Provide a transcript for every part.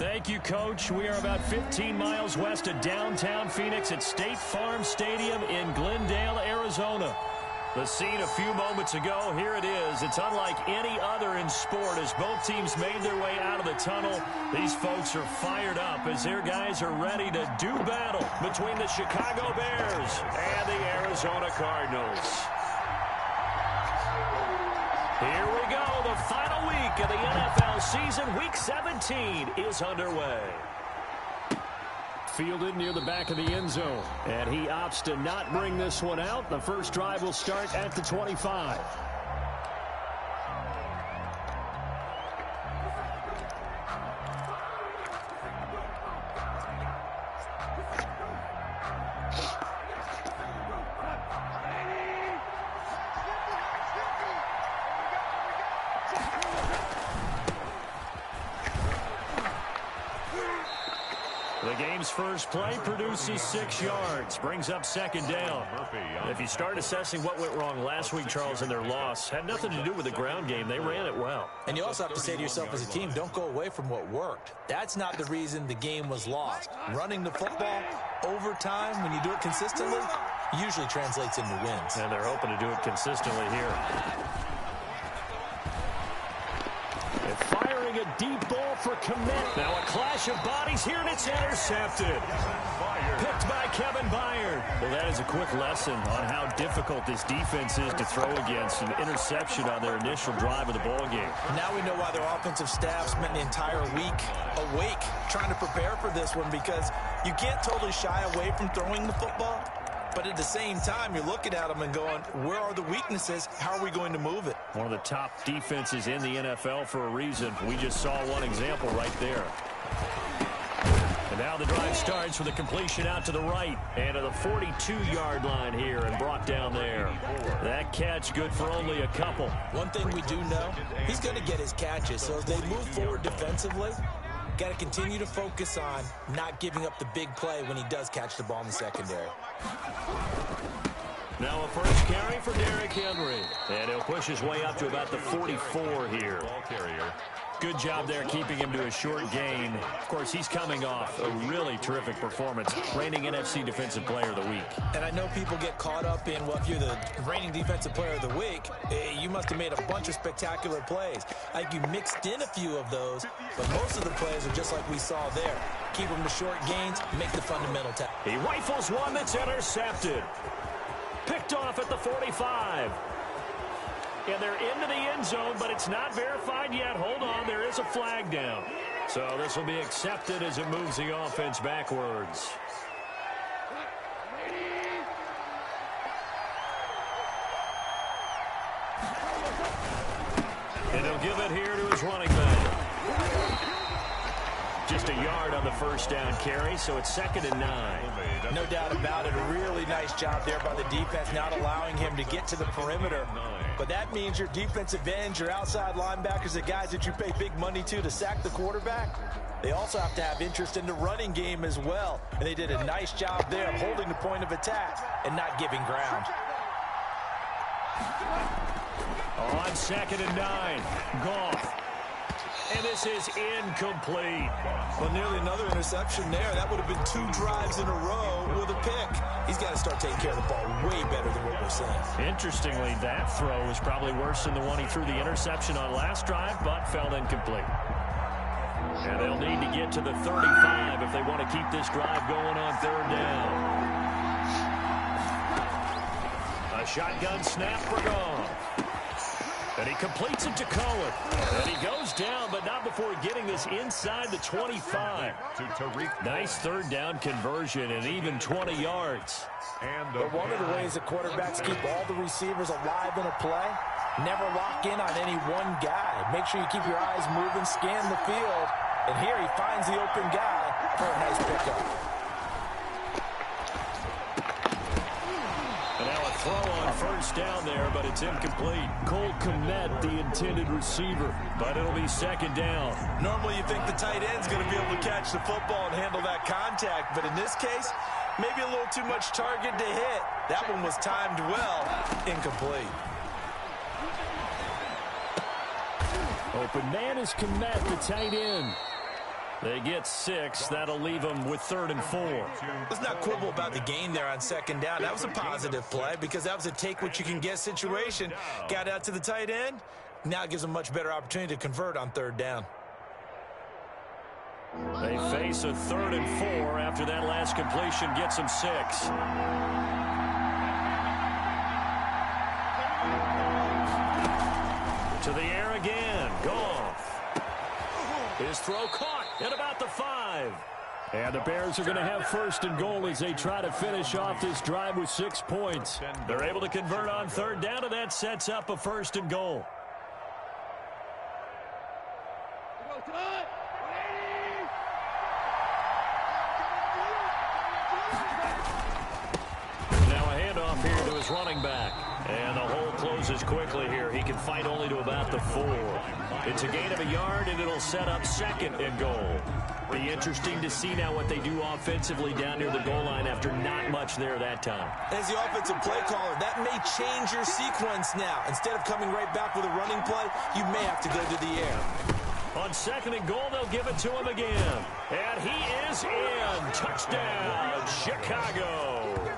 Thank you, Coach. We are about 15 miles west of downtown Phoenix at State Farm Stadium in Glendale, Arizona. The scene a few moments ago, here it is. It's unlike any other in sport as both teams made their way out of the tunnel. These folks are fired up as their guys are ready to do battle between the Chicago Bears and the Arizona Cardinals. Here we go. The final week of the NFL season. Week 17 is underway. Fielded near the back of the end zone. And he opts to not bring this one out. The first drive will start at the 25. The game's first play produces 6 yards, brings up second down. If you start assessing what went wrong last week, Charles, in their loss, had nothing to do with the ground game. They ran it well. And you also have to say to yourself as a team, don't go away from what worked. That's not the reason the game was lost. Running the football over time, when you do it consistently, usually translates into wins. And they're hoping to do it consistently here. And firing a deep ball for Kmet. Now a clash of bodies here, and it's intercepted. Picked by Kevin Byard. Well, that is a quick lesson on how difficult this defense is to throw against. An interception on their initial drive of the ball game. Now we know why their offensive staff spent the entire week awake trying to prepare for this one, because you can't totally shy away from throwing the football. But at the same time, you're looking at them and going, where are the weaknesses? How are we going to move it? One of the top defenses in the NFL for a reason. We just saw one example right there. And now the drive starts with a completion out to the right. And to the 42-yard line here and brought down there. That catch good for only a couple. One thing we do know, he's going to get his catches. So as they move forward defensively, got to continue to focus on not giving up the big play when he does catch the ball in the secondary. Now a first carry for Derrick Henry. And he'll push his way up to about the 44 here. Good job there keeping him to a short gain. Of course, he's coming off a really terrific performance. Reigning NFC Defensive Player of the Week. And I know people get caught up in, well, if you're the reigning Defensive Player of the Week, you must have made a bunch of spectacular plays. I think you mixed in a few of those, but most of the plays are just like we saw there. Keep them to short gains, make the fundamental tackle. He rifles one that's intercepted. Picked off at the 45. And they're into the end zone, but it's not verified yet. Hold on, there is a flag down. So this will be accepted as it moves the offense backwards. And he'll give it here to his running back. Just a yard on the first down carry, so it's 2nd and 9. No doubt about it. A really nice job there by the defense, not allowing him to get to the perimeter. But that means your defensive ends, your outside linebackers, the guys that you pay big money to sack the quarterback, they also have to have interest in the running game as well. And they did a nice job there of holding the point of attack and not giving ground. On 2nd and 9, Goff. And this is incomplete. Well, nearly another interception there. That would have been 2 drives in a row with a pick. He's got to start taking care of the ball way better than what we're seeing. Interestingly, that throw was probably worse than the one he threw the interception on last drive, but fell incomplete. And they'll need to get to the 35 if they want to keep this drive going on 3rd down. A shotgun snap for Goff. And he completes it to Cohen. And he goes down, but not before getting this inside the 25. Nice 3rd down conversion and even 20 yards. But one of the ways the quarterbacks keep all the receivers alive in a play, never lock in on any one guy. Make sure you keep your eyes moving, scan the field. And here he finds the open guy for a nice pickup. Throw on first down there, but it's incomplete. Cole Kmet, the intended receiver, but it'll be 2nd down. Normally you think the tight end's going to be able to catch the football and handle that contact, but in this case, maybe a little too much target to hit. That one was timed well. Incomplete. Open man is Kmet, the tight end. They get 6. That'll leave them with 3rd and 4. Let's not quibble about the gain there on 2nd down. That was a positive play because that was a take-what-you-can-get situation. Got out to the tight end. Now it gives them a much better opportunity to convert on 3rd down. They face a 3rd and 4 after that last completion gets them 6. To the air again. Goff. His throw caught at about the 5. And the Bears are going to have 1st and goal as they try to finish off this drive with 6 points. They're able to convert on 3rd down, and that sets up a 1st and goal. Running back, and the hole closes quickly here. He can fight only to about the 4. It's a gain of a yard, and it'll set up 2nd and goal. Be interesting to see now what they do offensively down near the goal line after not much there that time. As the offensive play caller, that may change your sequence now. Instead of coming right back with a running play, you may have to go to the air. On 2nd and goal, they'll give it to him again. And he is in. Touchdown, Chicago.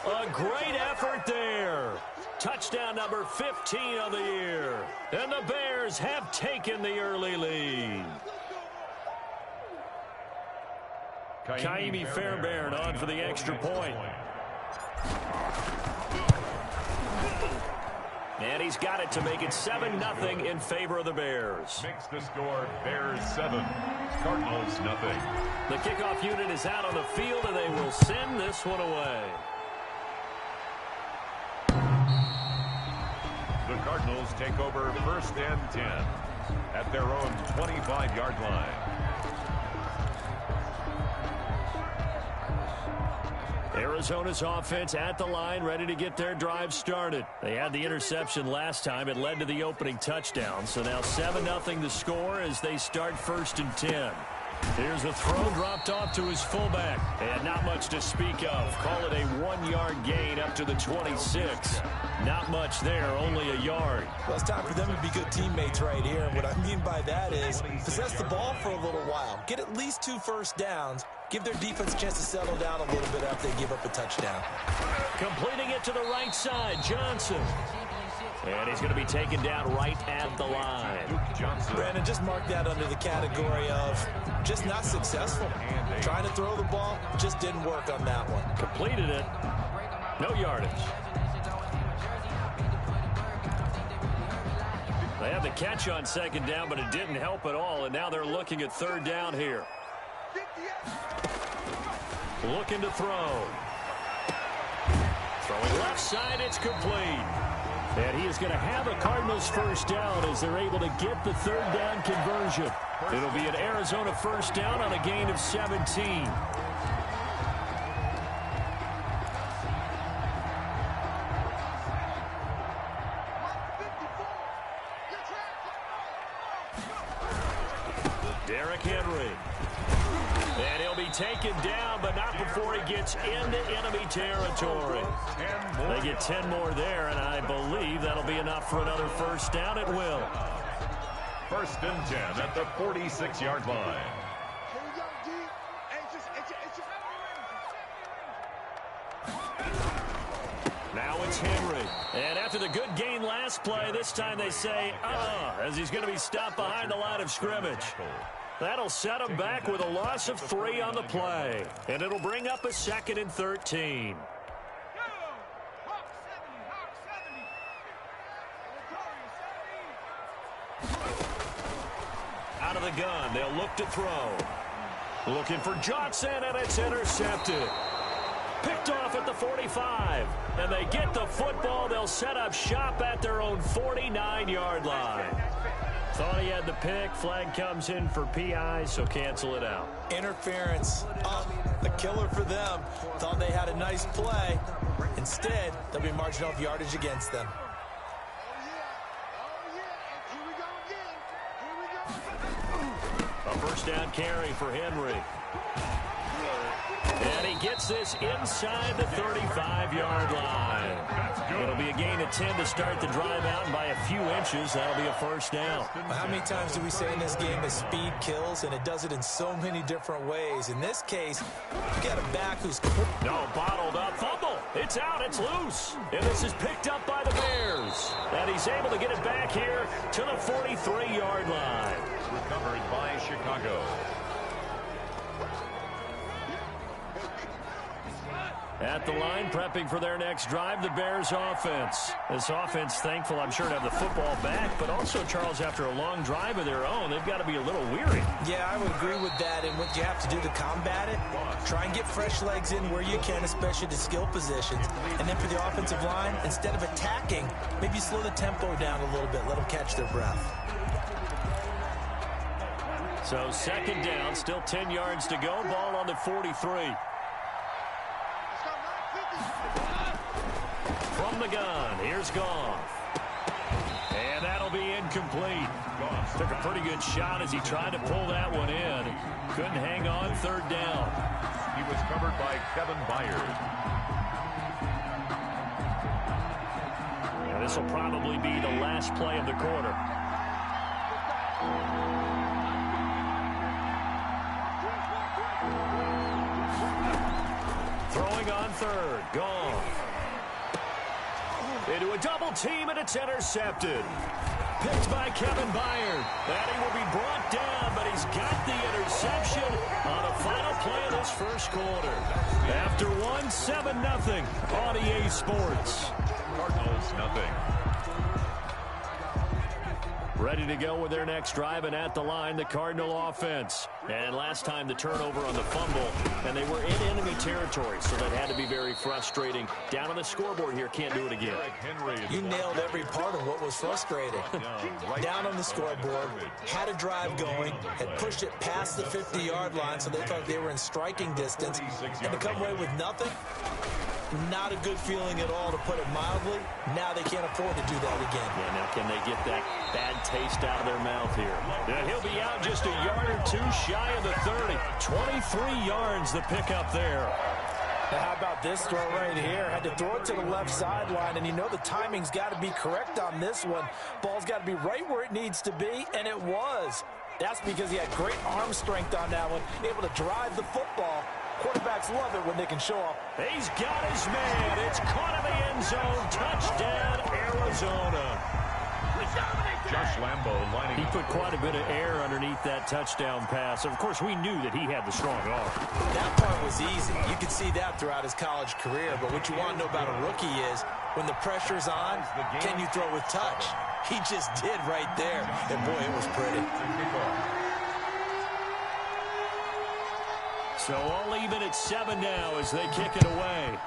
A great effort there. Touchdown number 15 of the year. And the Bears have taken the early lead. Ka'imi Fairbairn on for the extra point. And he's got it to make it 7-0 in favor of the Bears. Makes the score Bears 7, Cardinals nothing. The kickoff unit is out on the field, and they will send this one away. The Cardinals take over 1st and 10 at their own 25-yard line. Arizona's offense at the line, ready to get their drive started. They had the interception last time. It led to the opening touchdown. So now 7-0 the score as they start 1st and 10. Here's a throw dropped off to his fullback. And not much to speak of. Call it a 1-yard gain up to the 26. Not much there, only a yard. Well, it's time for them to be good teammates right here. And what I mean by that is possess the ball for a little while. Get at least 2 first downs. Give their defense a chance to settle down a little bit after they give up a touchdown. Completing it to the right side, Johnson. And he's going to be taken down right at the line. Brandon, just mark that under the category of just not successful. Trying to throw the ball, just didn't work on that one. Completed it. No yardage. They had the catch on 2nd down, but it didn't help at all, and now they're looking at 3rd down here. Looking to throw. Throwing left side, it's complete. And he is going to have a Cardinals 1st down as they're able to get the 3rd down conversion. It'll be an Arizona 1st down on a gain of 17. Derrick Henry. And he'll be taken down, but not before he gets into enemy territory. They get 10 more there, and I believe that'll be enough for another 1st down. It will. 1st and 10 at the 46-yard line. Now it's Henry. And after the good gain last play, this time they say, as he's going to be stopped behind the line of scrimmage. That'll set him back with a loss of 3 on the play. And it'll bring up a 2nd and 13. Out of the gun, they'll look to throw. Looking for Johnson, and it's intercepted. Picked off at the 45. And they get the football. They'll set up shop at their own 49-yard line. Thought he had the pick. Flag comes in for PI, so cancel it out. Interference. A killer for them. Thought they had a nice play. Instead, they'll be marching off yardage against them. A 1st down carry for Henry. And he gets this inside the 35-yard line. It'll be a gain of 10 to start the drive out, and by a few inches, that'll be a first down. How many times do we say in this game that speed kills, and it does it in so many different ways? In this case, you got a back who's... No, bottled up. Fumble. It's out. It's loose. And this is picked up by the Bears. And he's able to get it back here to the 43-yard line. Recovered by Chicago. At the line, prepping for their next drive, the Bears offense. This offense, thankful, I'm sure, to have the football back, but also, Charles, after a long drive of their own, they've got to be a little weary. Yeah, I would agree with that, and what you have to do to combat it, try and get fresh legs in where you can, especially the skill positions. And then for the offensive line, instead of attacking, maybe slow the tempo down a little bit, let them catch their breath. So second down, still 10 yards to go, ball on the 43. From the gun, here's Goff. And that'll be incomplete. Took a pretty good shot as he tried to pull that one in. Couldn't hang on, third down. He was covered by Kevin Byard. This will probably be the last play of the quarter. Throwing on third, Goff. Into a double team, and it's intercepted. Picked by Kevin Byard. And he will be brought down, but he's got the interception on the final play of this first quarter. After 7-0 on EA Sports. Cardinals, nothing. Ready to go with their next drive, and at the line, the Cardinal offense. And last time the turnover on the fumble, and they were in enemy territory, so that had to be very frustrating. Down on the scoreboard here, can't do it again. You nailed every part of what was frustrating. Down on the scoreboard, had a drive going, had pushed it past the 50-yard line, so they thought they were in striking distance, and to come away with nothing, not a good feeling at all, to put it mildly. Now they can't afford to do that again. Yeah, now can they get that bad taste out of their mouth here? And he'll be out just a yard or two shy of the 30. 23 yards the pickup there. Now how about this throw right here? Had to throw it to the left sideline, and you know the timing's got to be correct on this one. Ball's got to be right where it needs to be, and it was. That's because he had great arm strength on that one, able to drive the football. Quarterbacks love it when they can show off. He's got his man. It's caught in the end zone. Touchdown, Arizona. Josh Lambo lining He put quite a bit of air underneath that touchdown pass. Of course, we knew that he had the strong arm. That part was easy. You could see that throughout his college career. But what you want to know about a rookie is when the pressure's on, can you throw with touch? He just did right there. And, boy, it was pretty. So all even at 7 now as they kick it away.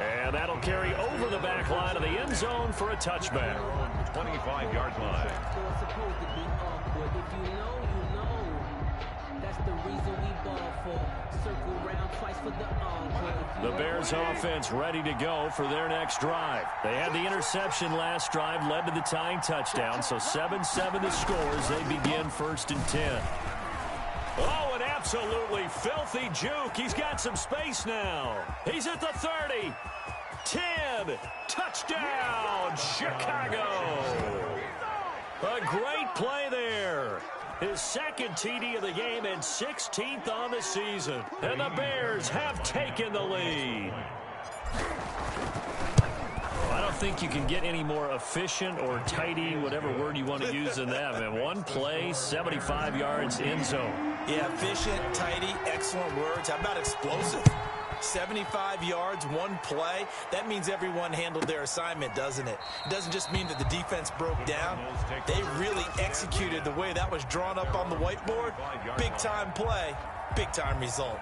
And that'll carry over the back line of the end zone for a touchback. 25-yard line. The Bears offense ready to go for their next drive. They had the interception last drive, led to the tying touchdown, so 7-7 the score as they begin 1st and 10. Oh, an absolutely filthy juke. He's got some space now. He's at the 30. 10. Touchdown, Chicago. A great play there. His second TD of the game and 16th on the season. And the Bears have taken the lead. I don't think you can get any more efficient or tidy, whatever word you want to use in that. Man, one play, 75 yards, end zone. Yeah, efficient, tidy, excellent words. How about explosive? 75 yards, one play. That means everyone handled their assignment, doesn't it? It doesn't just mean that the defense broke down. They really executed the way that was drawn up on the whiteboard. Big-time play, big-time result.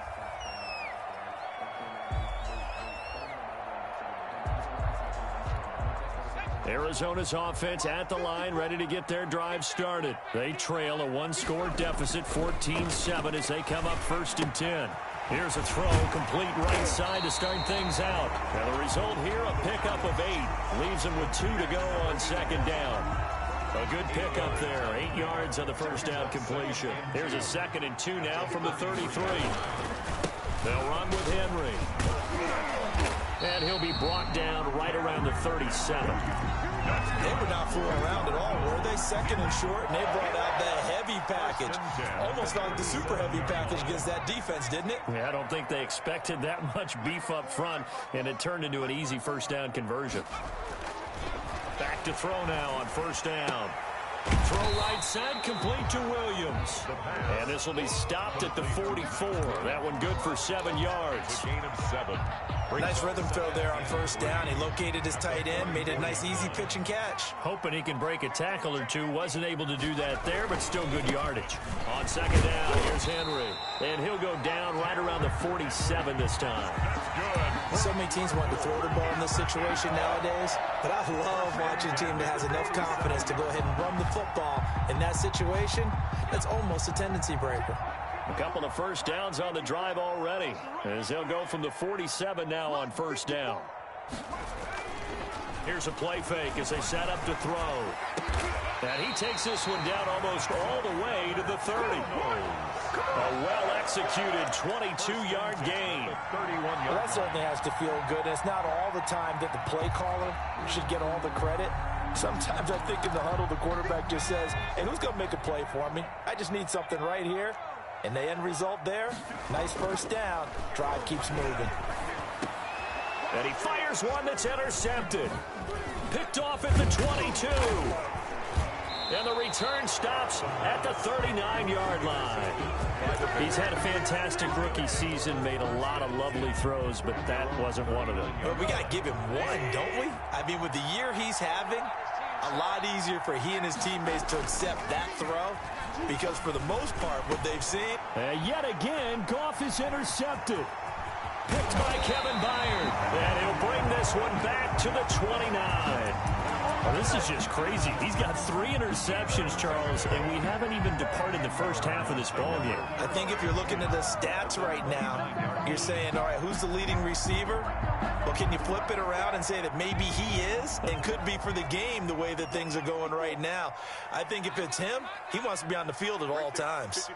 Arizona's offense at the line, ready to get their drive started. They trail a one-score deficit, 14-7, as they come up 1st and 10. Here's a throw, complete right side to start things out. And the result here, a pickup of 8. Leaves them with 2 to go on 2nd down. A good pickup there. 8 yards on the first down completion. Here's a 2nd and 2 now from the 33. They'll run with Henry. And he'll be brought down right around the 37. They were not fooling around at all, were they? 2nd and short, and they brought out that heavy package. Almost like the super heavy package against that defense, didn't it? Yeah, I don't think they expected that much beef up front, and it turned into an easy first down conversion. Back to throw now on first down. Throw right side, complete to Williams. And this will be stopped at the 44. That one good for 7 yards. Gain of 7. Nice rhythm throw there on first down. He located his tight end, made it a nice easy pitch and catch. Hoping he can break a tackle or two. Wasn't able to do that there, but still good yardage. On second down, here's Henry. And he'll go down right around the 47 this time. That's good. So many teams want to throw the ball in this situation nowadays, but I love watching a team that has enough confidence to go ahead and run the football. In that situation, that's almost a tendency breaker. A couple of first downs on the drive already, as they'll go from the 47 now on first down. Here's a play fake as they set up to throw. And he takes this one down almost all the way to the 30. A well-executed 22-yard gain. 31 yards. Well, that certainly has to feel good. It's not all the time that the play caller should get all the credit. Sometimes I think in the huddle, the quarterback just says, hey, who's going to make a play for me? I just need something right here. And the end result there, nice first down. Drive keeps moving. And he fires one that's intercepted. Picked off at the 22. And the return stops at the 39-yard line. He's had a fantastic rookie season, made a lot of lovely throws, but that wasn't one of them. But we got to give him one, don't we? I mean, with the year he's having, a lot easier for he and his teammates to accept that throw. Because for the most part, what they've seen... Yet again, Goff is intercepted. Picked by Kevin Byard. And he'll bring this one back to the 29. Well, this is just crazy. He's got 3 interceptions, Charles, and we haven't even departed the first half of this ballgame. I think if you're looking at the stats right now, you're saying, all right, who's the leading receiver? Well, can you flip it around and say that maybe he is and could be for the game the way that things are going right now? I think if it's him, he wants to be on the field at all times.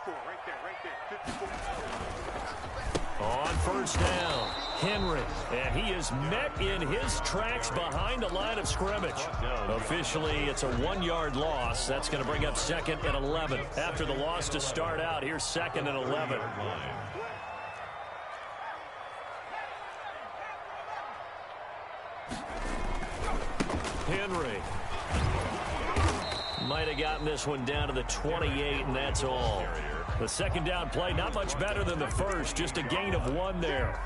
On first down, Henry, and he is met in his tracks behind the line of scrimmage. Officially, it's a 1-yard loss. That's going to bring up 2nd and 11. After the loss to start out, here's 2nd and 11. Henry might have gotten this one down to the 28, and that's all. The second down play, not much better than the first, just a gain of 1 there.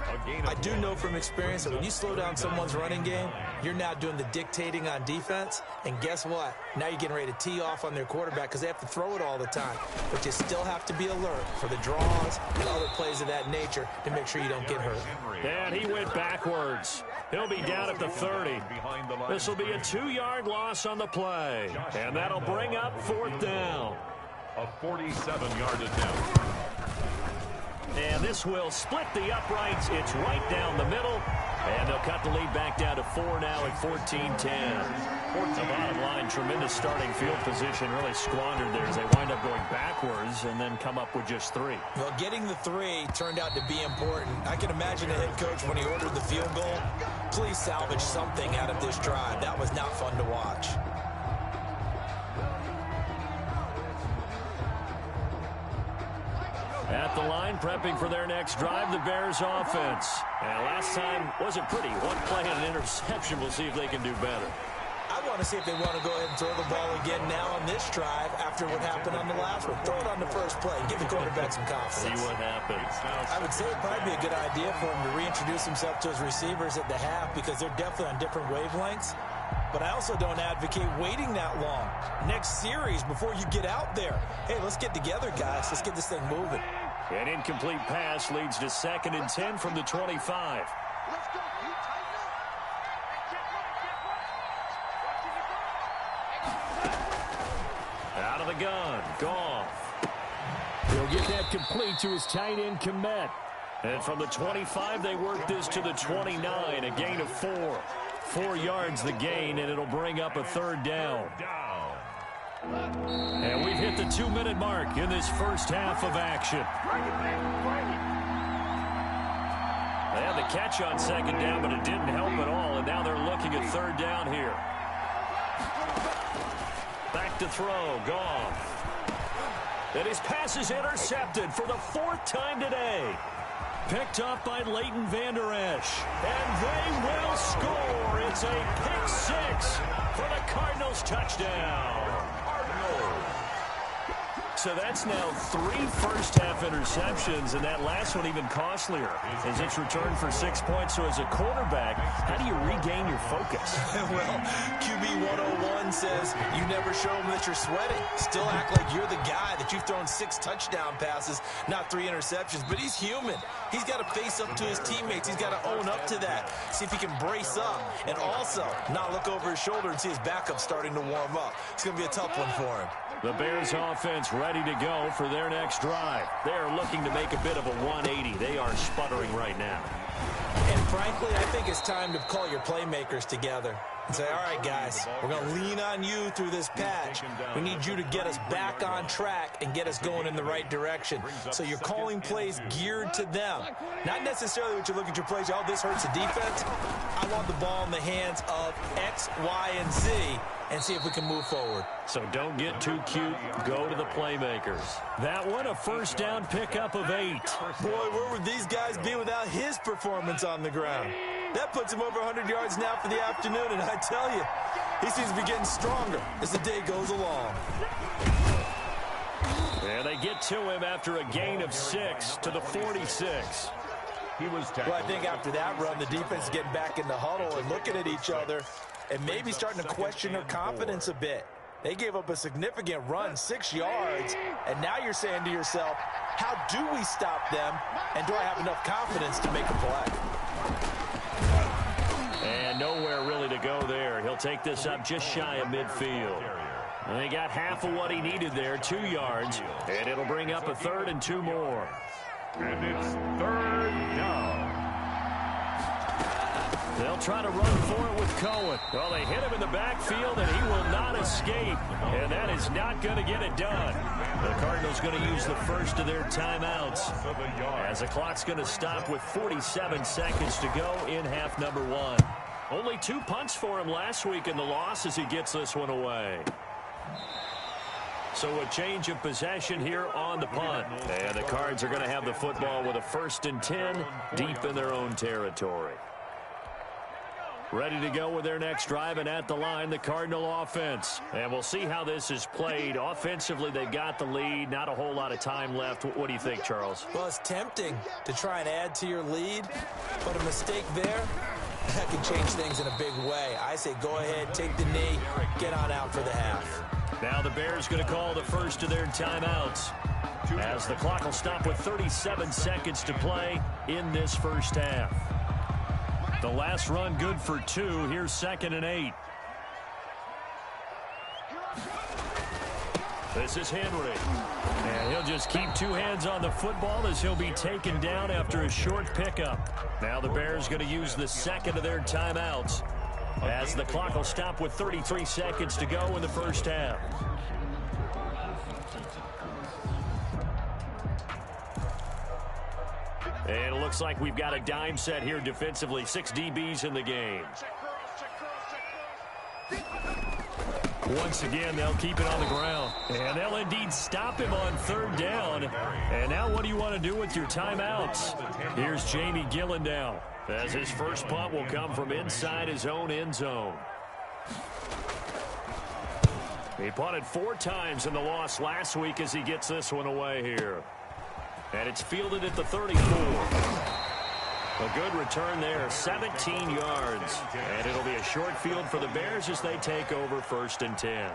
I do know from experience that when you slow down someone's running game, you're now doing the dictating on defense, and guess what? Now you're getting ready to tee off on their quarterback because they have to throw it all the time. But you still have to be alert for the draws and other plays of that nature to make sure you don't get hurt. And he went backwards. He'll be down at the 30. This will be a 2-yard loss on the play, and that'll bring up 4th down. A 47-yard attempt. And this will split the uprights. It's right down the middle. And they'll cut the lead back down to 4 now at 14-10. The bottom line, tremendous starting field position, really squandered there as they wind up going backwards and then come up with just 3. Well, getting the 3 turned out to be important. I can imagine the head coach when he ordered the field goal. Please salvage something out of this drive. That was not fun to watch. At the line, prepping for their next drive, the Bears offense. And last time wasn't pretty. 1 play and an interception. We'll see if they can do better. I want to see if they want to go ahead and throw the ball again now on this drive after what happened on the last one. Throw it on the first play. Give the quarterback some confidence. See what happens. I would say it'd probably be a good idea for him to reintroduce himself to his receivers at the half because they're definitely on different wavelengths. But I also don't advocate waiting that long. Next series before you get out there. Hey, let's get together, guys. Let's get this thing moving. An incomplete pass leads to 2nd and 10 from the 25. Out of the gun, Goff. He'll get that complete to his tight end, Kmet. And from the 25, they work this to the 29, a gain of 4. 4 yards the gain, and it'll bring up a 3rd down. And we've hit the 2-minute mark in this first half of action. They had the catch on second down, but it didn't help at all, and now they're looking at third down here. Back to throw, Goff. And his pass is intercepted for the 4th time today. Picked up by Leighton Vander Esch. And they will score. It's a pick 6 for the Cardinals touchdown. So that's now 3 first-half interceptions, and that last one even costlier as it's returned for 6 points. So as a quarterback, how do you regain your focus? Well, QB 101 says you never show them that you're sweating. Still act like you're the guy that you've thrown 6 touchdown passes, not 3 interceptions. But he's human. He's got to face up to his teammates. He's got to own up to that. See if he can brace up and also not look over his shoulder and see his backup starting to warm up. It's going to be a tough one for him. The Bears offense ready to go for their next drive. They're looking to make a bit of a 180. They are sputtering right now. And frankly, I think it's time to call your playmakers together and say, all right, guys, we're going to lean on you through this patch. We need you to get us back on track and get us going in the right direction. So you're calling plays geared to them. Not necessarily what you look at your plays, oh, this hurts the defense. I want the ball in the hands of X, Y, and Z and see if we can move forward. So don't get too cute. Go to the playmakers. That one, a first down pickup of 8. Boy, where would these guys be without his performance on the ground? That puts him over 100 yards now for the afternoon, and I tell you, he seems to be getting stronger as the day goes along. And they get to him after a gain of 6 to the 46. Well, I think after that run, the defense is getting back in the huddle and looking at each other and maybe starting to question their confidence a bit. They gave up a significant run, 6 yards, and now you're saying to yourself, how do we stop them, and do I have enough confidence to make a play? And nowhere really to go there. He'll take this up just shy of midfield. And they got half of what he needed there, 2 yards, and it'll bring up a 3rd and 2 more. And it's 3rd down. They'll try to run for it with Cohen. Well, they hit him in the backfield, and he will not escape. And that is not going to get it done. The Cardinals going to use the first of their timeouts as the clock's going to stop with 47 seconds to go in half number 1. Only 2 punts for him last week in the loss as he gets this one away. So a change of possession here on the punt. And the Cards are going to have the football with a 1st and 10 deep in their own territory. Ready to go with their next drive, and at the line, the Cardinal offense. And we'll see how this is played. Offensively, they've got the lead. Not a whole lot of time left. What do you think, Charles? Well, it's tempting to try and add to your lead, but a mistake there, that can change things in a big way. I say go ahead, take the knee, get on out for the half. Now the Bears going to call the first of their timeouts as the clock will stop with 37 seconds to play in this first half. The last run good for 2. Here's 2nd and 8. This is Henry. And he'll just keep 2 hands on the football as he'll be taken down after a short pickup. Now the Bears going to use the 2nd of their timeouts as the clock will stop with 33 seconds to go in the first half. And it looks like we've got a dime set here defensively. 6 DBs in the game. Once again, they'll keep it on the ground. And they'll indeed stop him on 3rd down. And now what do you want to do with your timeouts? Here's Jamie Gillen now, as his first punt will come from inside his own end zone. He punted 4 times in the loss last week as he gets this one away here. And it's fielded at the 34. A good return there, 17 yards. And it'll be a short field for the Bears as they take over 1st and 10.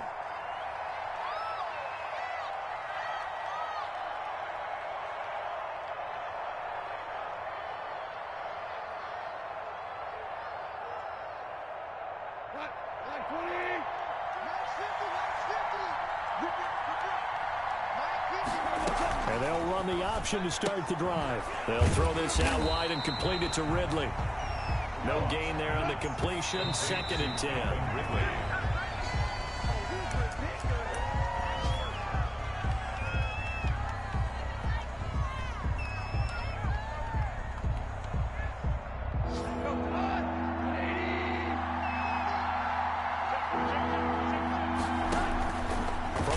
And they'll run the option to start the drive. They'll throw this out wide and complete it to Ridley. No gain there on the completion. 2nd and 10.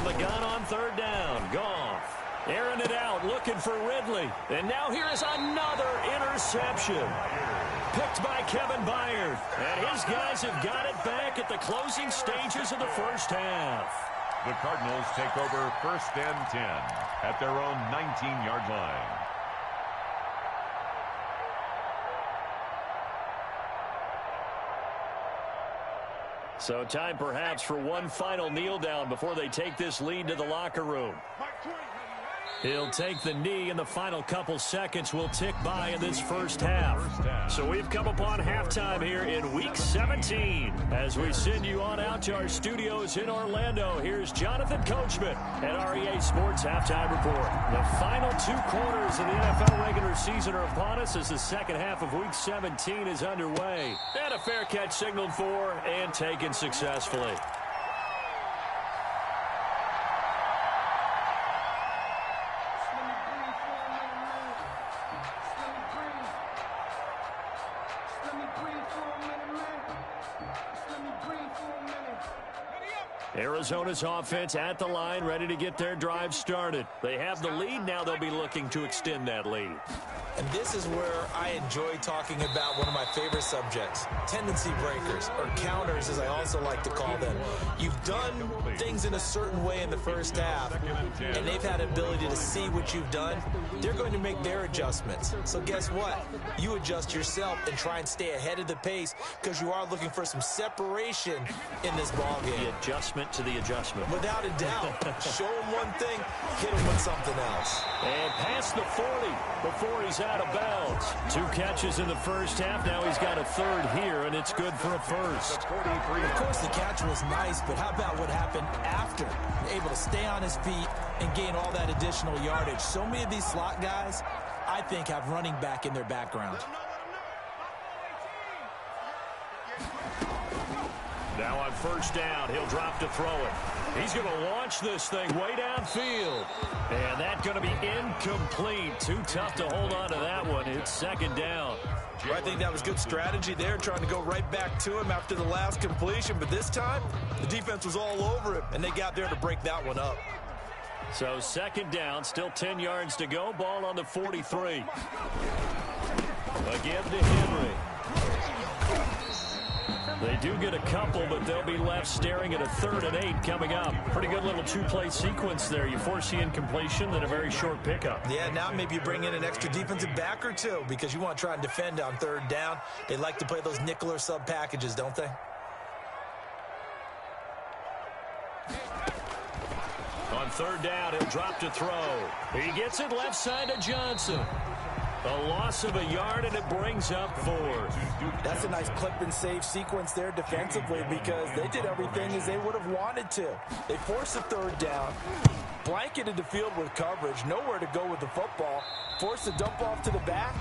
the gun on third down. Goff airing it out, looking for Ridley. And now here is another interception. Picked by Kevin Byard. And his guys have got it back at the closing stages of the first half. The Cardinals take over first and 10 at their own 19-yard line. So time perhaps for one final kneel down before they take this lead to the locker room. He'll take the knee, and the final couple seconds will tick by in this first half. So we've come upon halftime here in Week 17. As we send you on out to our studios in Orlando, here's Jonathan Coachman at REA Sports Halftime Report. The final two quarters of the NFL regular season are upon us as the second half of Week 17 is underway. And a fair catch signaled for and taken successfully. Arizona's offense at the line, ready to get their drive started. They have the lead. Now they'll be looking to extend that lead. And this is where I enjoy talking about one of my favorite subjects, tendency breakers, or counters as I also like to call them. You've done things in a certain way in the first half, and they've had ability to see what you've done. They're going to make their adjustments. So guess what? You adjust yourself and try and stay ahead of the pace because you are looking for some separation in this ballgame. The adjustment to the adjustment. Without a doubt. Show him one thing, hit him with something else. And past the 40 before he's out of bounds. 2 catches in the first half. Now he's got a third here, and it's good for a first. Of course, the catch was nice, but how about what happened after? Able to stay on his feet and gain all that additional yardage. So many of these slot guys, I think, have running back in their background. Now on first down, he'll drop to throw it. He's going to launch this thing way downfield. And that's going to be incomplete. Too tough to hold on to that one. It's second down. Well, I think that was good strategy there, trying to go right back to him after the last completion. But this time, the defense was all over him, and they got there to break that one up. So second down, still 10 yards to go. Ball on the 43. Again to Henry. They do get a couple, but they'll be left staring at a 3rd and 8 coming up. Pretty good little 2-play sequence there. You force the incompletion, then a very short pickup. Yeah, now maybe you bring in an extra defensive back or two because you want to try and defend on 3rd down. They like to play those nickel or sub packages, don't they? On 3rd down, he'll drop to throw. He gets it left side to Johnson. A loss of a yard, and it brings up 4. That's a nice clip and save sequence there defensively because they did everything as they would have wanted to. They forced a 3rd down, blanketed the field with coverage, nowhere to go with the football, forced a dump off to the back,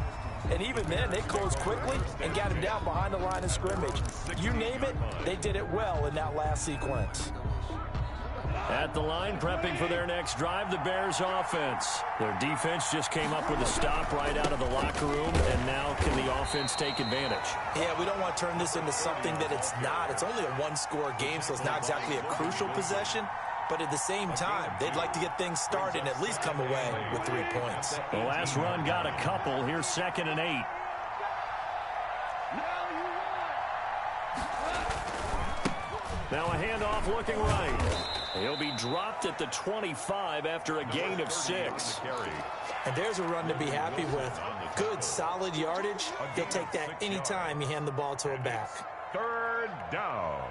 and even then they closed quickly and got him down behind the line of scrimmage. You name it, they did it well in that last sequence. At the line, prepping for their next drive, the Bears offense. Their defense just came up with a stop right out of the locker room, and now can the offense take advantage? Yeah, we don't want to turn this into something that it's not. It's only a 1-score game, so it's not exactly a crucial possession. But at the same time, they'd like to get things started and at least come away with 3 points. The last run got a couple. Here's 2nd and 8. Now a handoff looking right. He'll be dropped at the 25 after a gain of 6. And there's a run to be happy with. Good, solid yardage. He'll take that anytime you hand the ball to a back. 3rd down.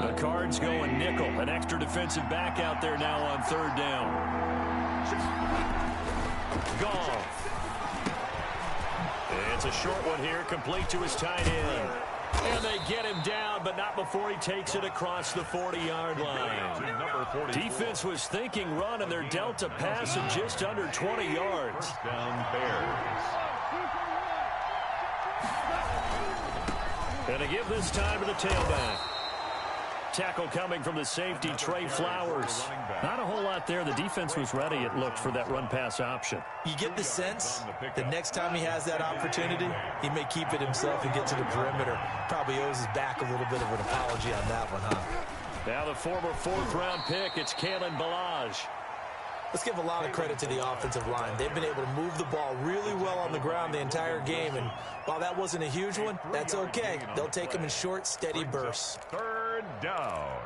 The Cards going nickel. An extra defensive back out there now on 3rd down. Goff. It's a short one here, complete to his tight end. And they get him down, but not before he takes it across the 40-yard line. Defense was thinking run, and they're dealt a pass of just under 20 yards. First down, Bears. And to give this time to the tailback. Tackle coming from the safety, Trey Flowers. Not a whole lot there. The defense was ready, it looked, for that run-pass option. You get the sense that next time he has that opportunity, he may keep it himself and get to the perimeter. Probably owes his back a little bit of an apology on that one, huh? Now the former fourth-round pick, it's Kalen Ballage. Let's give a lot of credit to the offensive line. They've been able to move the ball really well on the ground the entire game, and while that wasn't a huge one, that's okay. They'll take them in short, steady bursts. Third down.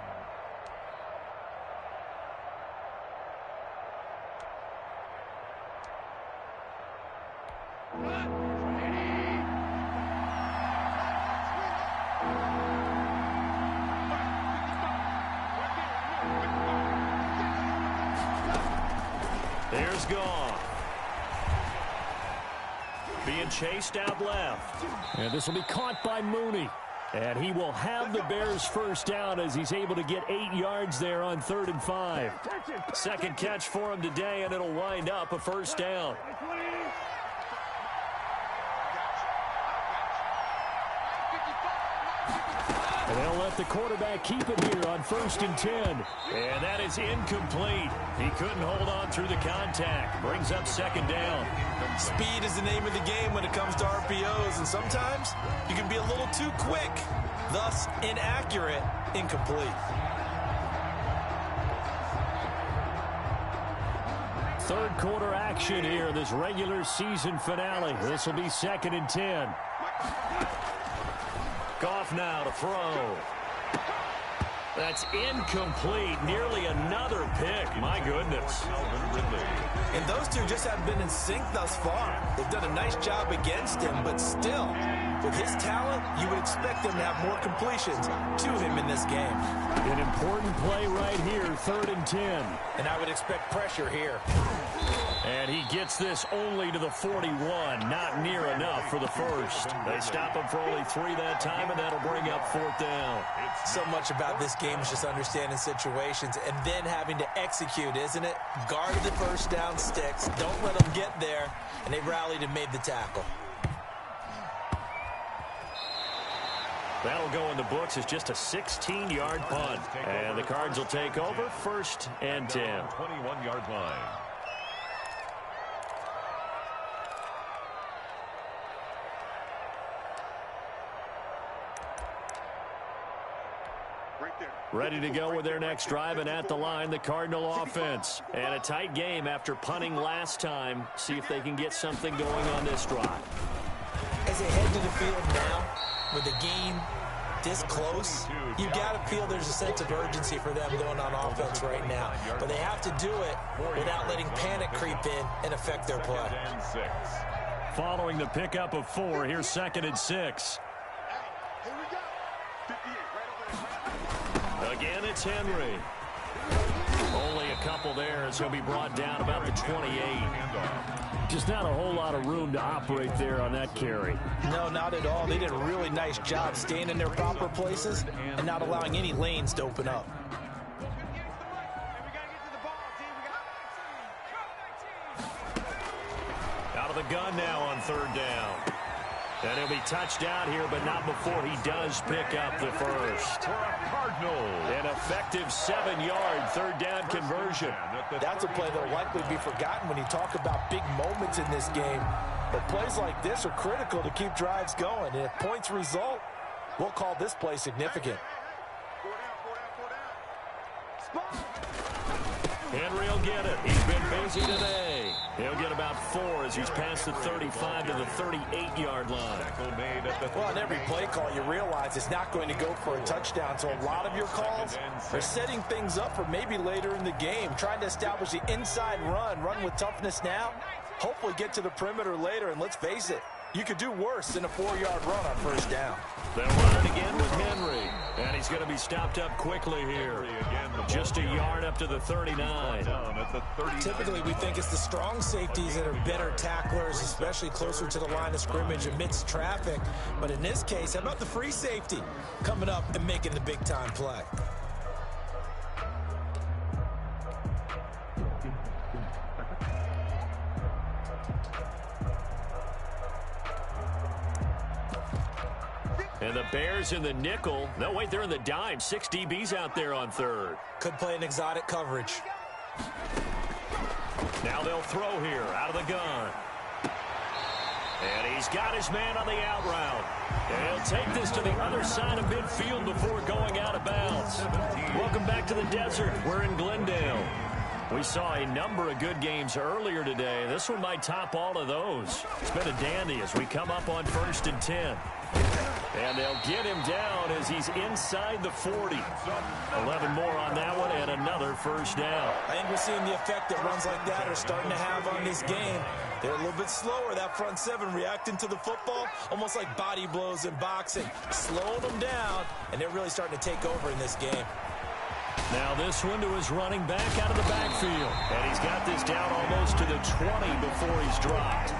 There's Goff. Being chased out left. And this will be caught by Mooney. And he will have the Bears first down as he's able to get 8 yards there on 3rd and 5. Second catch for him today, and it'll wind up a first down. And they'll let the quarterback keep it here on 1st and 10. And that is incomplete. He couldn't hold on through the contact. Brings up 2nd down. Speed is the name of the game when it comes to RPOs, and sometimes you can be a little too quick. Thus, inaccurate, incomplete. Third quarter action here, this regular season finale. This will be 2nd and 10. Goff now to throw. That's incomplete. Nearly another pick. My goodness. And those two just haven't been in sync thus far. They've done a nice job against him, but still, with his talent, you would expect them to have more completions to him in this game. An important play right here, 3rd and 10. And I would expect pressure here. And he gets this only to the 41. Not near enough for the first. They stop him for only 3 that time, and that'll bring up 4th down. So much about this game is just understanding situations and then having to execute, isn't it? Guard the first down sticks. Don't let them get there. And they rallied and made the tackle. That'll go in the books as just a 16-yard punt. And the Cards will take over 1st and 10. 21-yard line. Ready to go with their next drive, and at the line, the Cardinal offense. And a tight game after punting last time. See if they can get something going on this drive. As they head to the field now, with the game this close, you got to feel there's a sense of urgency for them going on offense right now. But they have to do it without letting panic creep in and affect their play. Following the pickup of 4, here's 2nd and 6. Again, it's Henry. Only a couple there as he'll be brought down about the 28. Just not a whole lot of room to operate there on that carry. No, not at all. They did a really nice job staying in their proper places and not allowing any lanes to open up. Out of the gun now on 3rd down. And he'll be touched down here, but not before he does pick up the first. An effective 7-yard 3rd down conversion. That's a play that will likely be forgotten when you talk about big moments in this game. But plays like this are critical to keep drives going. And if points result, we'll call this play significant. Henry will get it. He's been busy today. He'll get about 4 as he's past the 35 to the 38-yard line. Well, on every play call, you realize it's not going to go for a touchdown. So a lot of your calls are setting things up for maybe later in the game, trying to establish the inside run with toughness now, hopefully get to the perimeter later. And let's face it, you could do worse than a 4-yard run on 1st down. They'll run it again with Henry. And he's going to be stopped up quickly here. Just a yard up to the 39. Typically, we think it's the strong safeties that are better tacklers, especially closer to the line of scrimmage amidst traffic. But in this case, how about the free safety coming up and making the big-time play? And the Bears in the nickel. No, wait, they're in the dime. 6 DBs out there on 3rd. Could play an exotic coverage. Now they'll throw here out of the gun. And he's got his man on the out route. And he'll take this to the other side of midfield before going out of bounds. Welcome back to the desert. We're in Glendale. We saw a number of good games earlier today. This one might top all of those. It's been a dandy as we come up on 1st and 10. And they'll get him down as he's inside the 40. 11 more on that one and another first down. I think we're seeing the effect that runs like that are starting to have on this game. They're a little bit slower, that front seven, reacting to the football, almost like body blows in boxing, slowing them down, and they're really starting to take over in this game. Now this one to his running back out of the backfield. And he's got this down almost to the 20 before he's dropped.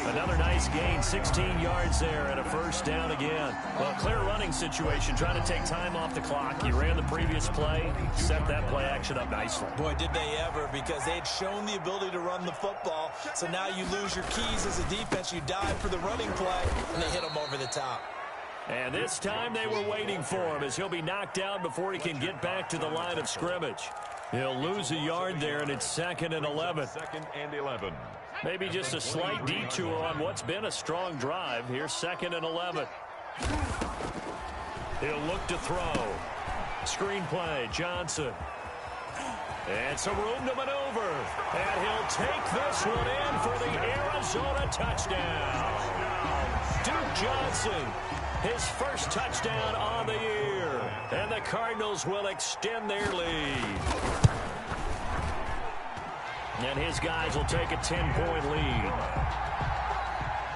Another nice gain, 16 yards there and a first down again. Well, clear running situation, trying to take time off the clock. He ran the previous play, set that play action up nicely. Boy, did they ever, because they had shown the ability to run the football. So now you lose your keys as a defense. You dive for the running play, and they hit them over the top. And this time they were waiting for him as he'll be knocked down before he can get back to the line of scrimmage. He'll lose a yard there, and it's 2nd and 11. 2nd and 11. Maybe just a slight detour on what's been a strong drive. Here's 2nd and 11. He'll look to throw. Screenplay, Johnson. And some room to maneuver. And he'll take this one in for the Arizona touchdown. Duke Johnson, his first touchdown on the year. And the Cardinals will extend their lead. And his guys will take a 10-point lead.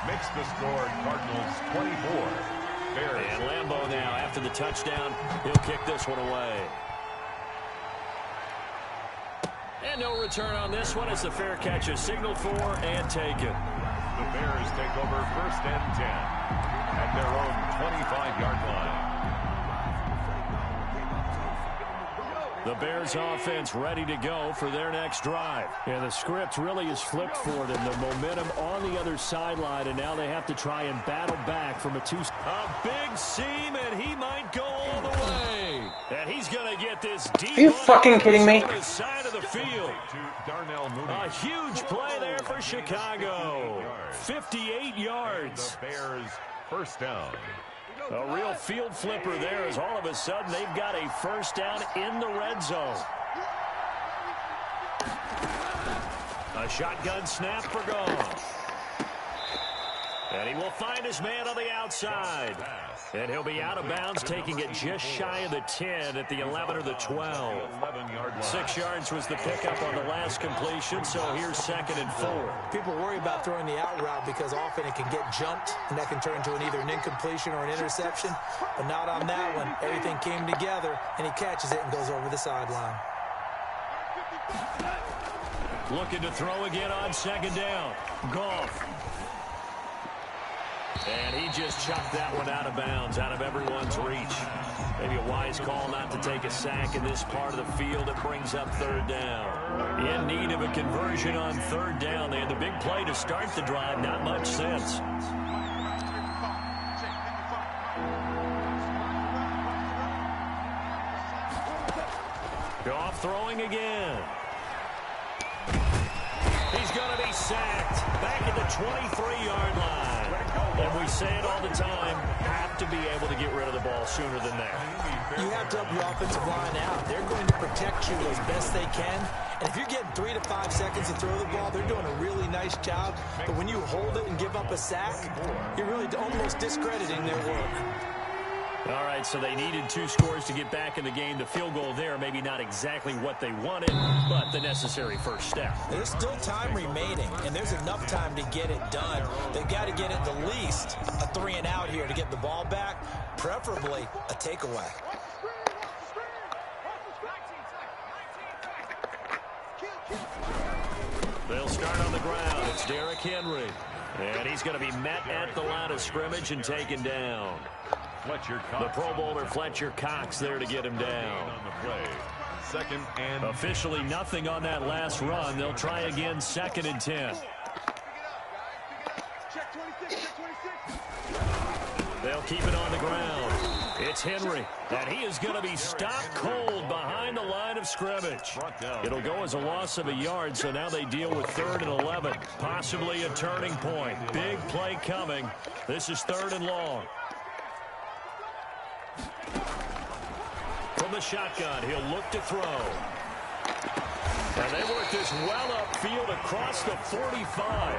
Makes the score Cardinals 24. Bears. And Lambeau now, after the touchdown, he'll kick this one away. And no return on this one as the fair catch is signaled for and taken. The Bears take over 1st and 10 at their own 25-yard line. The Bears offense ready to go for their next drive. And the script really is flipped for them. The momentum on the other sideline, and now they have to try and battle back from a A big seam, and he might go all the way. And he's going to get this deep. Are you fucking kidding me? On the side of the field. A huge play there for Chicago. 58 yards. The Bears first down. A real field flipper there as all of a sudden they've got a first down in the red zone. A shotgun snap for Goff. And he will find his man on the outside. And he'll be out of bounds, taking it just shy of the 10 at the 11 or the 12. 6 yards was the pickup on the last completion, so here's 2nd and 4. People worry about throwing the out route because often it can get jumped, and that can turn into either an incompletion or an interception. But not on that one. Everything came together, and he catches it and goes over the sideline. Looking to throw again on 2nd down. Goff. And he just chucked that one out of bounds, out of everyone's reach. Maybe a wise call not to take a sack in this part of the field. It brings up 3rd down. In need of a conversion on 3rd down. They had the big play to start the drive. Not much sense. Goff throwing again. He's going to be sacked back at the 23-yard line. And we say it all the time, have to be able to get rid of the ball sooner than that. You have to help your offensive line out. They're going to protect you as best they can. And if you're getting 3 to 5 seconds to throw the ball, they're doing a really nice job. But when you hold it and give up a sack, you're really almost discrediting their work. All right, so they needed 2 scores to get back in the game. The field goal there, maybe not exactly what they wanted, but the necessary first step. There's still time remaining, and there's enough time to get it done. They've got to get at the least a 3 and out here to get the ball back, preferably a takeaway. They'll start on the ground. It's Derrick Henry. And he's going to be met at the line of scrimmage and taken down. The Pro Bowler Fletcher Cox there to get him down. On the play. 2nd and officially nothing on that last run. They'll try again 2nd and 10. They'll keep it on the ground. It's It's Henry, and he is going to be stopped cold behind the line of scrimmage. It'll go as a loss of a yard, so now they deal with 3rd and 11. Possibly a turning point. Big play coming. This is 3rd and long. From the shotgun, he'll look to throw. And they work this well upfield across the 45.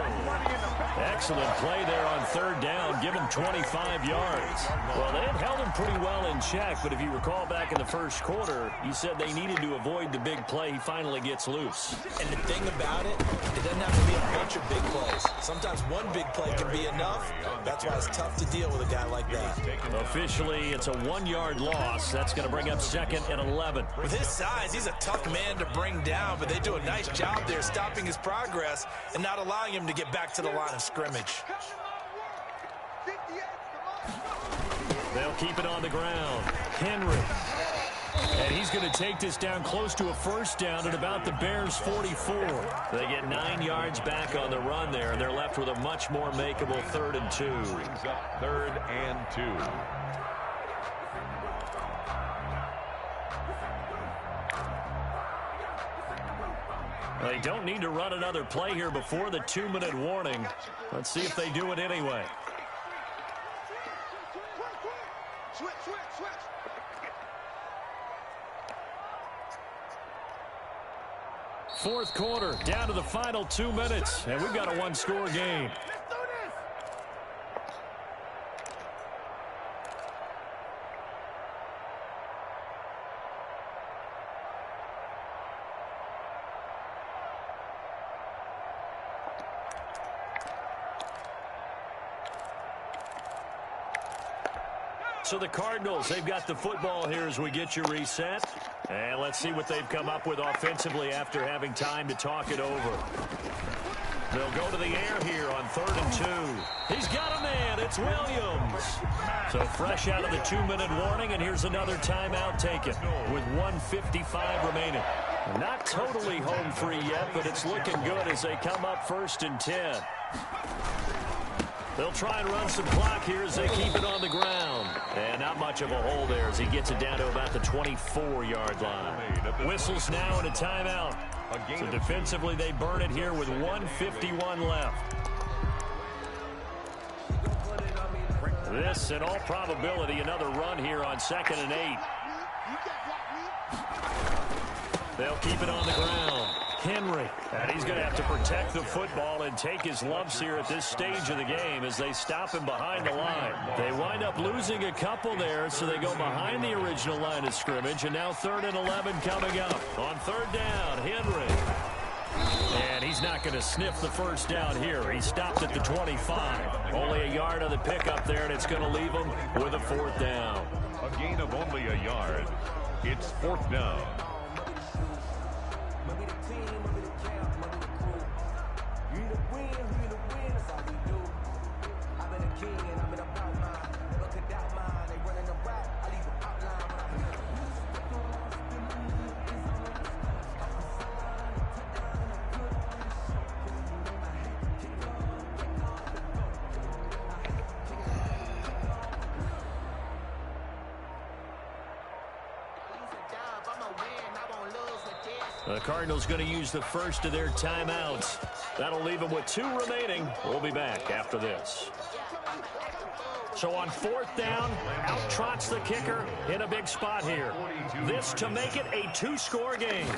Excellent play there on 3rd down. Give him 25 yards. Well, they had held him pretty well in check, but if you recall back in the first quarter, you said they needed to avoid the big play. He finally gets loose. And the thing about it doesn't have to be a bunch of big plays. Sometimes one big play can be enough. That's why it's tough to deal with a guy like that. Officially, it's a 1-yard loss. That's going to bring up 2nd and 11. With his size, he's a tough man to bring down, but they do a nice job there stopping his progress and not allowing him to get back to the line of scrimmage. They'll keep it on the ground. Henry. And he's going to take this down close to a 1st down at about the Bears' 44. They get 9 yards back on the run there, and they're left with a much more makeable 3rd and 2. Brings up 3rd and 2. They don't need to run another play here before the 2-minute warning. Let's see if they do it anyway. Fourth quarter, down to the final 2 minutes, and we've got a 1-score game. So the Cardinals, they've got the football here as we get you reset. And let's see what they've come up with offensively after having time to talk it over. They'll go to the air here on 3rd and 2. He's got a man. It's Williams. So fresh out of the 2-minute warning, and here's another timeout taken with 1:55 remaining. Not totally home free yet, but it's looking good as they come up 1st and 10. They'll try and run some clock here as they keep it on the ground. And not much of a hole there as he gets it down to about the 24-yard line. Whistles now and a timeout. So defensively, they burn it here with 1:51 left. This, in all probability, another run here on 2nd and 8. They'll keep it on the ground. Henry, and he's going to have to protect the football and take his lumps here at this stage of the game as they stop him behind the line. They wind up losing a couple there, so they go behind the original line of scrimmage, and now 3rd and 11 coming up. On 3rd down, Henry. And he's not going to sniff the 1st down here. He stopped at the 25. Only a yard on the pickup there, and it's going to leave him with a 4th down. A gain of only a yard. It's 4th down. The Cardinals going to use the first of their timeouts. That'll leave them with 2 remaining. We'll be back after this. So on 4th down, out trots the kicker in a big spot here. This to make it a 2-score game.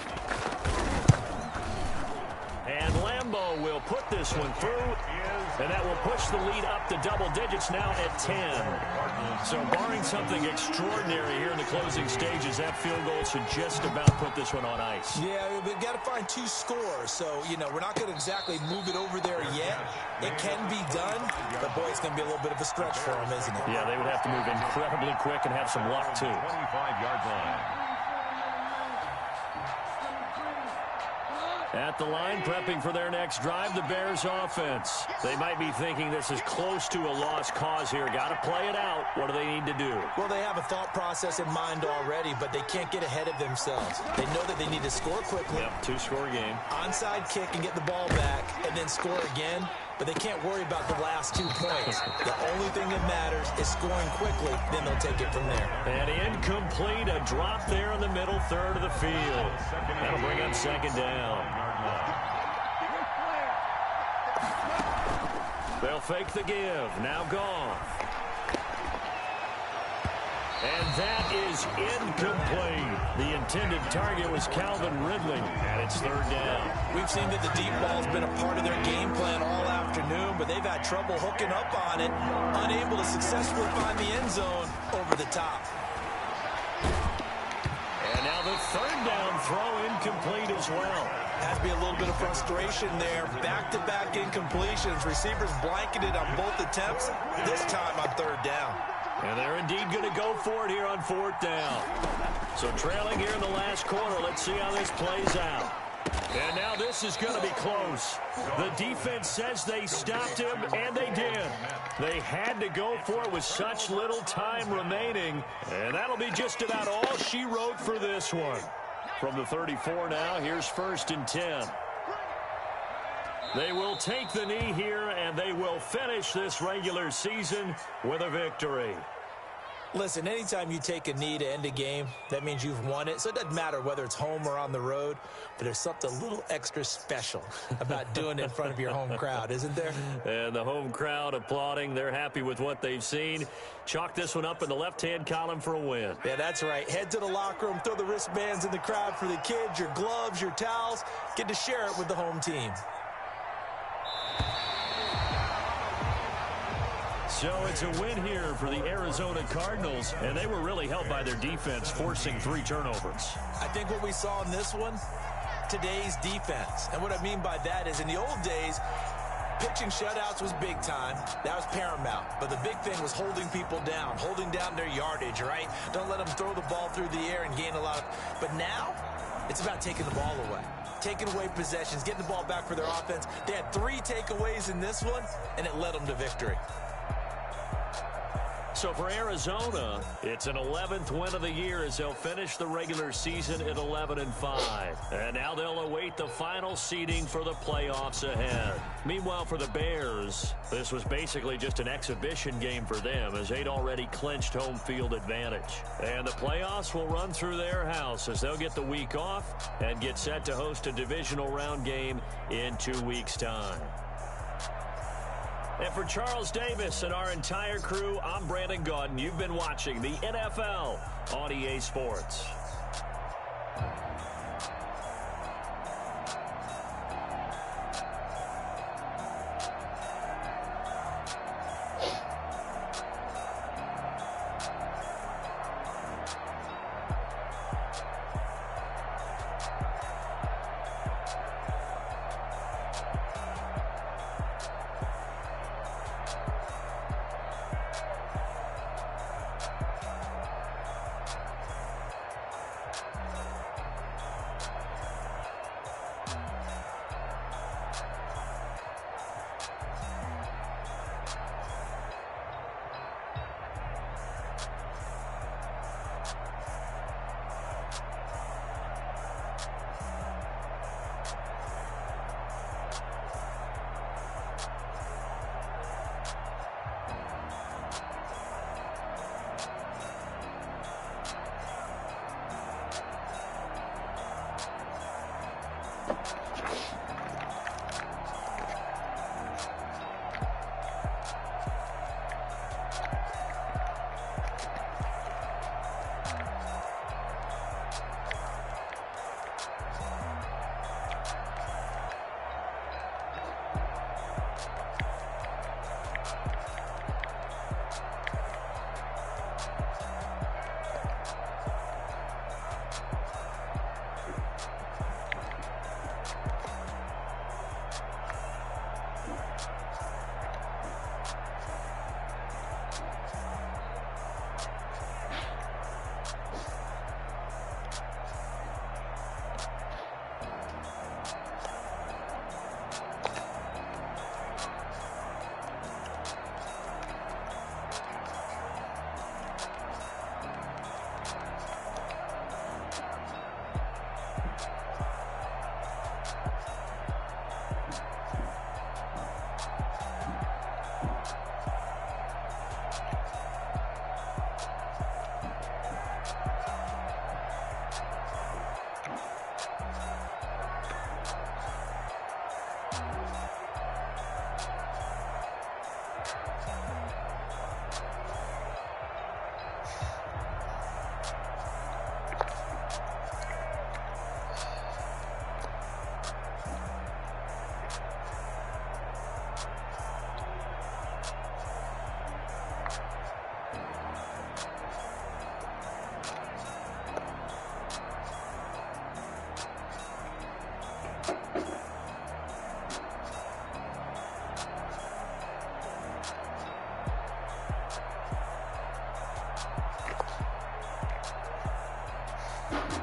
And Lambeau will put this one through, and that will push the lead up to double digits now at 10. So barring something extraordinary here in the closing stages, that field goal should just about put this one on ice. Yeah, we've got to find 2 scores. So, you know, we're not going to exactly move it over there yet. It can be done, but boy, it's going to be a little bit of a stretch for them, isn't it? Yeah, they would have to move incredibly quick and have some luck, too. 25-yard line. At the line, prepping for their next drive, the Bears offense. They might be thinking this is close to a lost cause here. Got to play it out. What do they need to do? Well, they have a thought process in mind already, but they can't get ahead of themselves. They know that they need to score quickly. Yep, 2-score game. Onside kick and get the ball back, and then score again. but they can't worry about the last 2 points. The only thing that matters is scoring quickly, then they'll take it from there. And incomplete, a drop there in the middle third of the field. That'll bring up second down. They'll fake the give. Now Goff. And that is incomplete. The intended target was Calvin Ridley, and it's third down. We've seen that the deep ball's been a part of their game plan all afternoon, but they've had trouble hooking up on it, unable to successfully find the end zone over the top. And now the third down throw incomplete as well. Has to be a little bit of frustration there. Back-to-back incompletions. Receivers blanketed on both attempts, this time on third down. And they're indeed going to go for it here on fourth down. So trailing here in the last quarter. Let's see how this plays out. And now this is going to be close. The defense says they stopped him, and they did. They had to go for it with such little time remaining. And that'll be just about all she wrote for this one. From the 34 now, here's 1st and 10. They will take the knee here, and they will finish this regular season with a victory. Listen, anytime you take a knee to end a game, that means you've won it. So it doesn't matter whether it's home or on the road, but there's something a little extra special about doing it in front of your home crowd, isn't there? And the home crowd applauding. They're happy with what they've seen. Chalk this one up in the left-hand column for a win. Yeah, that's right. Head to the locker room, throw the wristbands in the crowd for the kids, your gloves, your towels. Get to share it with the home team. So it's a win here for the Arizona Cardinals, and they were really helped by their defense, forcing 3 turnovers. I think what we saw in this one, today's defense. And what I mean by that is in the old days, pitching shutouts was big time. That was paramount. But the big thing was holding people down, holding down their yardage, right? Don't let them throw the ball through the air and gain a lot of... But now, it's about taking the ball away. Taking away possessions, getting the ball back for their offense. They had 3 takeaways in this one, and it led them to victory. So for Arizona, it's an 11th win of the year as they'll finish the regular season at 11-5. And now they'll await the final seeding for the playoffs ahead. Meanwhile, for the Bears, this was basically just an exhibition game for them as they'd already clinched home field advantage. And the playoffs will run through their house as they'll get the week off and get set to host a divisional round game in 2 weeks' time. And for Charles Davis and our entire crew, I'm Brandon Gaudin. You've been watching the NFL on EA Sports. Bye.